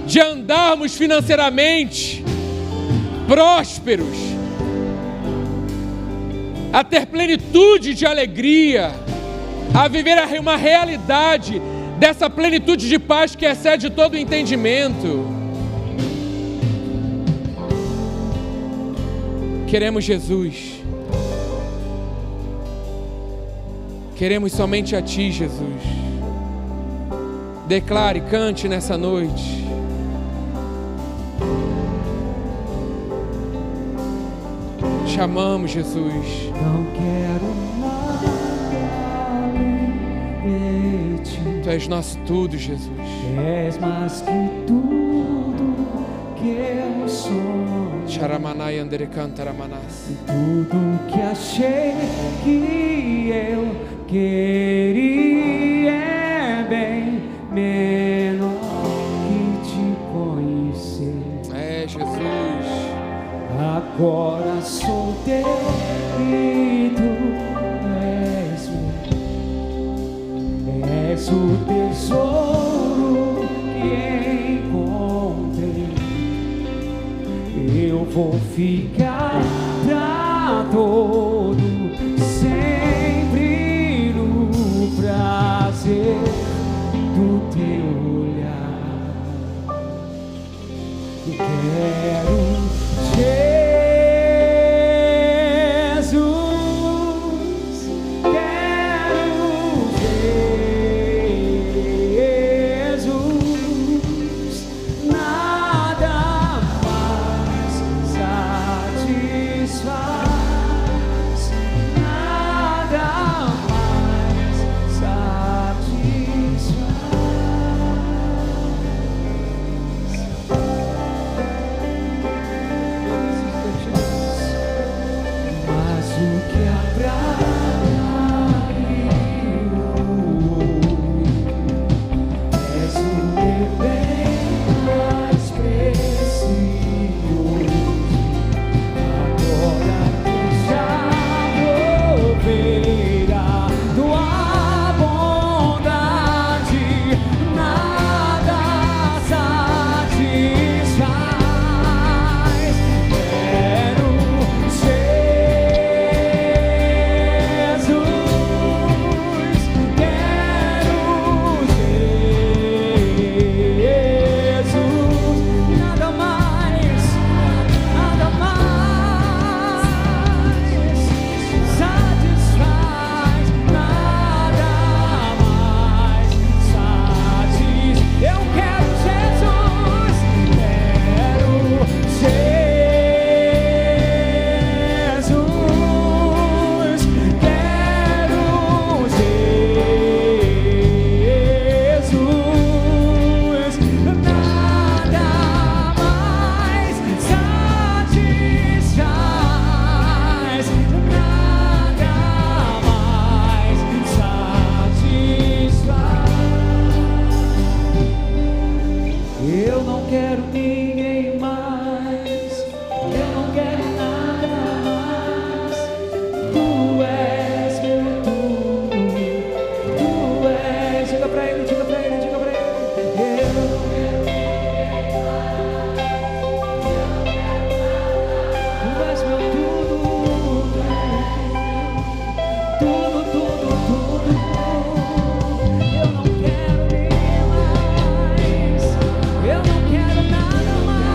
de andarmos financeiramente prósperos, a ter plenitude de alegria, a viver uma realidade dessa plenitude de paz que excede todo o entendimento. Queremos Jesus. Queremos somente a Ti, Jesus. Declare, cante nessa noite. Te amamos, Jesus. Não quero nada além de Ti. Tu és nosso tudo, Jesus. És mais que tudo que eu sou. Charamanai andere cantaramanás. Tudo que achei que eu queria é bem menor que Te conhecer. É, Jesus. Agora sou Teu e Tu és meu. És o tesouro que encontrei. Eu vou ficar pra todo sempre no prazer do Teu olhar. Quero Jesus, quero Jesus, nada mais satisfaz, nada mais satisfaz. Mas o que és o meu bem mais precioso. Agora que já proverá tua bondade, nada satisfaz. Quero Jesus, nada mais satisfaz, nada mais satisfaz. Eu quero Jesus, quero Jesus, quero Jesus, nada mais satisfaz, nada mais satisfaz. Eu não quero ninguém mais, eu não quero nada mais. Tu és meu tudo, Tu és. Diga pra Ele, diga pra Ele, diga pra Ele. Eu não quero ninguém mais, Tu és meu tudo, tudo, tudo, tudo. Eu não quero ninguém mais, eu não quero nada mais.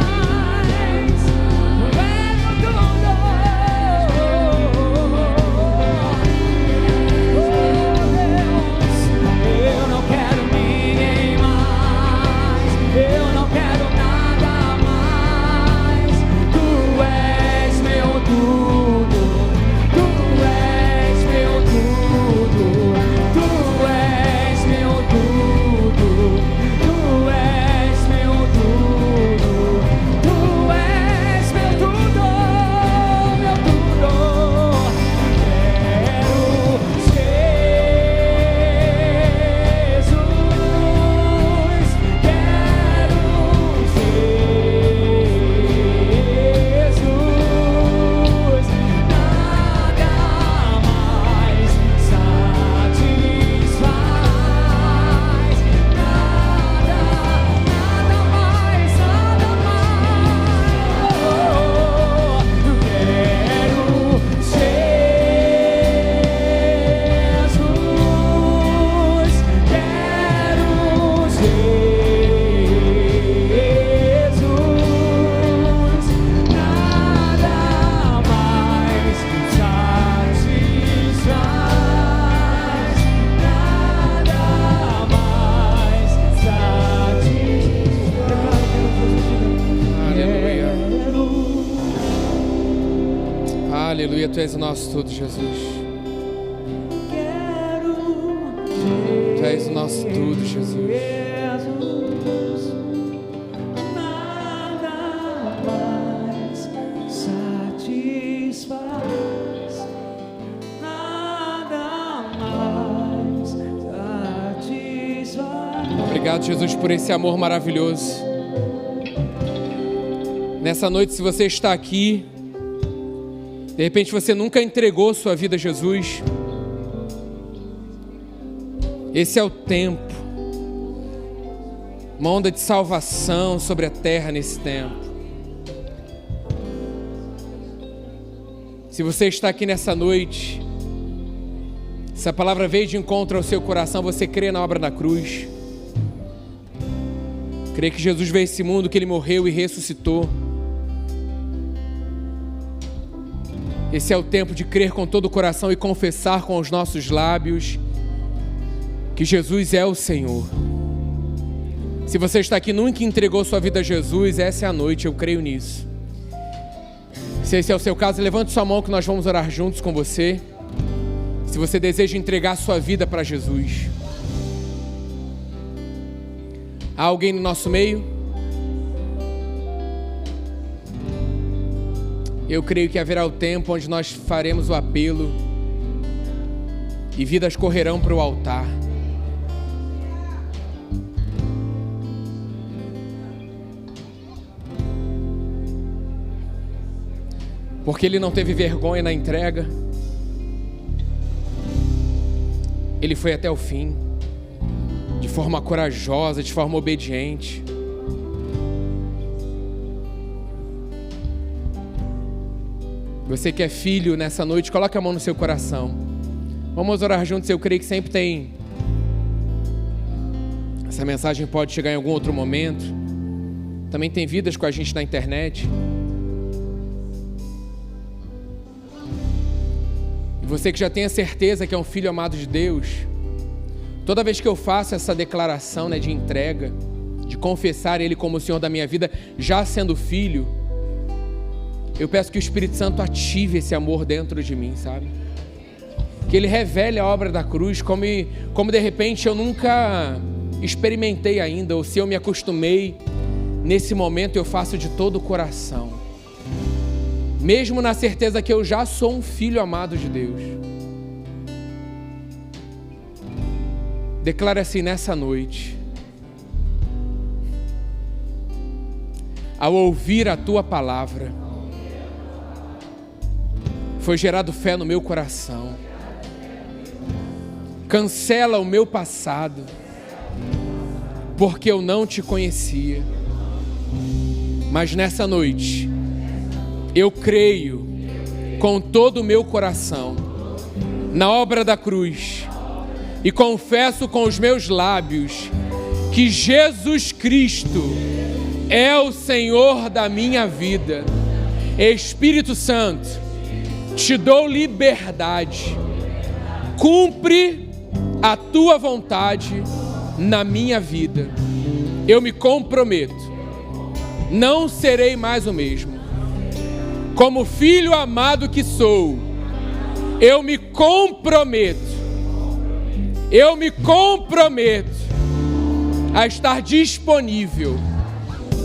Aleluia, Tu és o nosso tudo, Jesus. Tu és o nosso tudo, Jesus. Nada mais satisfaz, nada mais satisfaz. Obrigado, Jesus, por esse amor maravilhoso. Nessa noite, se você está aqui, de repente você nunca entregou sua vida a Jesus, esse é o tempo. Uma onda de salvação sobre a terra nesse tempo. Se você está aqui nessa noite, se a palavra veio de encontro ao seu coração, você crê na obra da cruz, crê que Jesus veio a esse mundo, que Ele morreu e ressuscitou. Esse é o tempo de crer com todo o coração e confessar com os nossos lábios que Jesus é o Senhor. Se você está aqui e nunca entregou sua vida a Jesus, essa é a noite, eu creio nisso. Se esse é o seu caso, levante sua mão que nós vamos orar juntos com você. Se você deseja entregar sua vida para Jesus. Há alguém no nosso meio? Eu creio que haverá o tempo onde nós faremos o apelo e vidas correrão para o altar. Porque Ele não teve vergonha na entrega. Ele foi até o fim, de forma corajosa, de forma obediente. Você que é filho nessa noite, coloque a mão no seu coração. Vamos orar juntos. Eu creio que sempre tem. Essa mensagem pode chegar em algum outro momento. Também tem vidas com a gente na internet. E você que já tem a certeza que é um filho amado de Deus, toda vez que eu faço essa declaração, de entrega, de confessar Ele como o Senhor da minha vida, já sendo filho, eu peço que o Espírito Santo ative esse amor dentro de mim, sabe? Que Ele revele a obra da cruz, como de repente eu nunca experimentei ainda, ou se eu me acostumei, nesse momento eu faço de todo o coração. Mesmo na certeza que eu já sou um filho amado de Deus. Declare assim nessa noite: ao ouvir a Tua palavra, foi gerado fé no meu coração. Cancela o meu passado, porque eu não Te conhecia. Mas nessa noite, eu creio com todo o meu coração na obra da cruz e confesso com os meus lábios que Jesus Cristo é o Senhor da minha vida. Espírito Santo, Te dou liberdade. Cumpre a Tua vontade na minha vida. Eu me comprometo, não serei mais o mesmo. Como filho amado que sou, eu me comprometo a estar disponível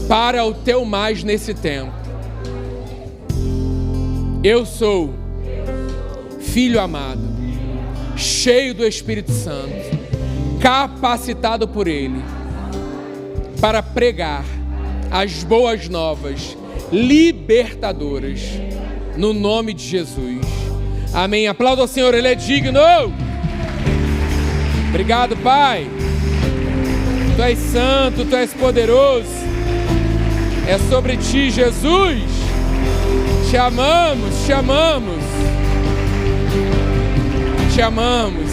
para o Teu mais nesse tempo. Eu sou filho amado, cheio do Espírito Santo, capacitado por Ele para pregar as boas novas libertadoras, no nome de Jesus. Amém. Aplauda ao Senhor, Ele é digno. Obrigado, Pai. Tu és santo, Tu és poderoso. É sobre Ti, Jesus. Te amamos, te amamos, te amamos.